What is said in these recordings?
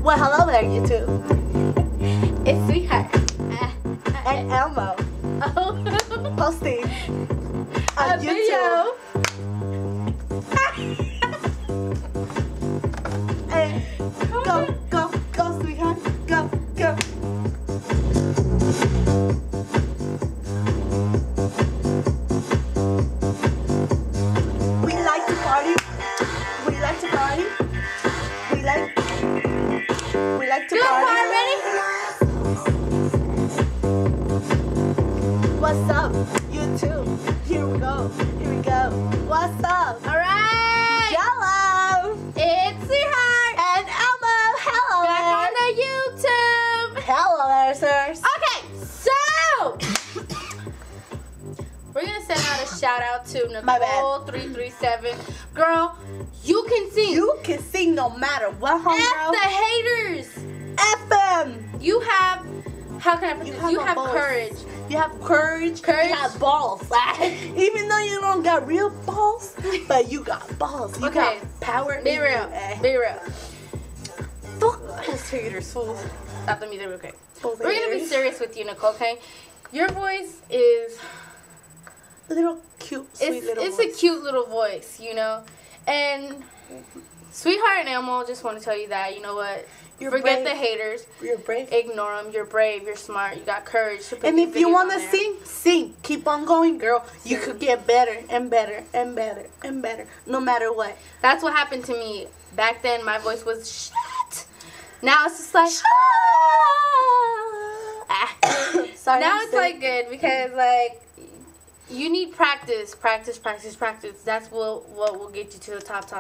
Well, hello there, YouTube. It's Sweetheart. And Elmo. Oh. Posting A on video. Hey, go, sweetheart. Go. We like to party. We like to party. We like to Good party. part, ready? What's up, YouTube? Here we go. What's up? Alright. Hello. It's Sweetheart. And Elmo. Hello Back there. on the YouTube. Hello there, sirs. Okay, so we're gonna send out a shout out to My bad. Nicole337. Girl, you can sing. You can sing no matter what, F homegirl. the haters. FM. You have, how can I put this? You a have balls. courage. You have courage. Courage. You have balls. Even though you don't got real balls, but you got balls. You Okay. got power. Be in real. you, eh? Be real. Fuck those haters, fools. Stop the music real quick. Those We're gonna be haters. serious with you, Nicole. Okay, your voice is Little cute, sweet little it's voice. a cute little voice, you know. And Sweetheart and Elmo just want to tell you that, you know what? You're Forget brave. the haters. You're brave. Ignore them. You're brave. You're smart. You got courage to put And these if you videos want on to there. sing, sing. Keep on going, girl. You could get better and better and better and better, no matter what. That's what happened to me. Back then, my voice was shit. Now it's just like, Sorry, now I'm it's sick. like good because like you need practice. That's what will get you to the top.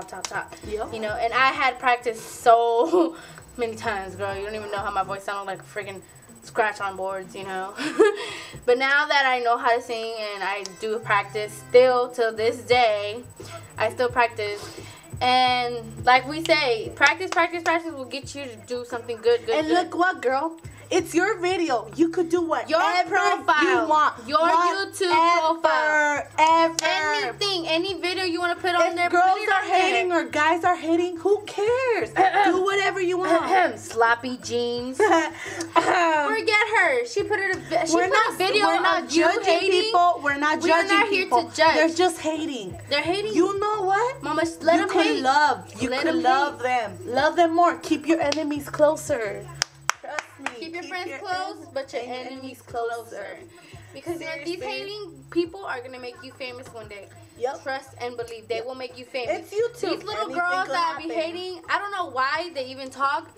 Yep. You know, and I had practice so many times, girl. You don't even know how my voice sounded like a freaking scratch on boards, you know. But now that I know how to sing and I do practice still till this day, I still practice. And like we say, practice will get you to do something good. And look what, girl? It's your video. You could do whatever Your profile, you want. your YouTube profile, Ever. anything, any video you want to put on there. If girls put it are on there. hating or guys are hating, who cares? Do whatever you want. Sloppy jeans. Forget Forget her. She put a video we're not of you judging hating. people. We're not We're judging not here people. to judge. They're just hating. They're hating. You know what? Mama, let you them could hate. love. You Let could them love them. Love them more. Keep your enemies closer. Trust me. Keep your friends close, but your enemies closer. Because you know, these Seriously. hating people are gonna make you famous one day. Yep. Trust and believe they will make you famous. It's YouTube. These little Anything girls could that be happen. hating, I don't know why they even talk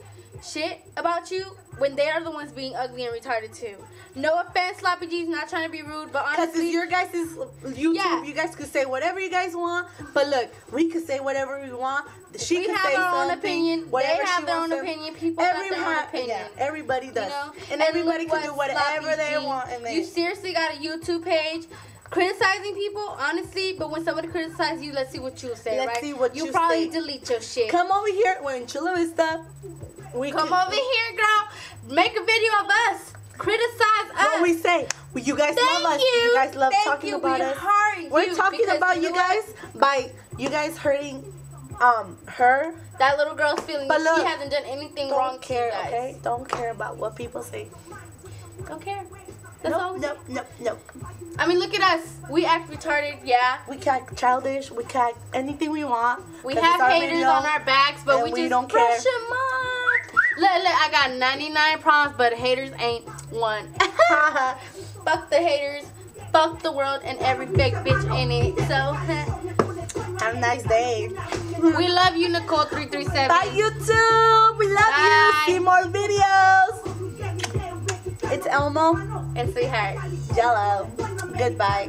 shit about you when they are the ones being ugly and retarded too. No offense, Sloppy G's, not trying to be rude, but Because honestly, it's your guys' YouTube. Yeah. You guys could say whatever you guys want. But look, we could say whatever we want. She we could have say our own something, opinion. They whatever have she their own wants to- opinion. People got their own opinion. Yeah, everybody does. You know? And everybody look can do what whatever Sloppy they G- want. And you seriously got a YouTube page criticizing people, honestly, but when somebody criticizes you, let's see what you'll say, Let's right? see what you probably say. delete your shit. come over here. We're in Chula Vista. We Come can- over here, girl. Make a video of us. Criticize us. What we say? Well, you guys Thank love us. you. You guys love Thank talking you. about We us. heard We're you talking because about you you know what? guys by you guys hurting her. That little girl's feeling But that she look, hasn't done anything wrong Don't to care, you guys. okay? Don't care about what people say. Don't care. That's all. Nope. I mean, look at us. We act retarded, yeah. We can act childish. We can act anything we want. We 'cause have it's our haters video, on our backs, but and we we just don't brush care. them off. Look, I got 99 problems, but haters ain't one. Fuck the haters. Fuck the world and every fake bitch in it. So, Have a nice day. we love you, Nicole337. Bye, YouTube. We love Bye. you. See more videos. It's Elmo. And Sweetheart. Jello. Goodbye.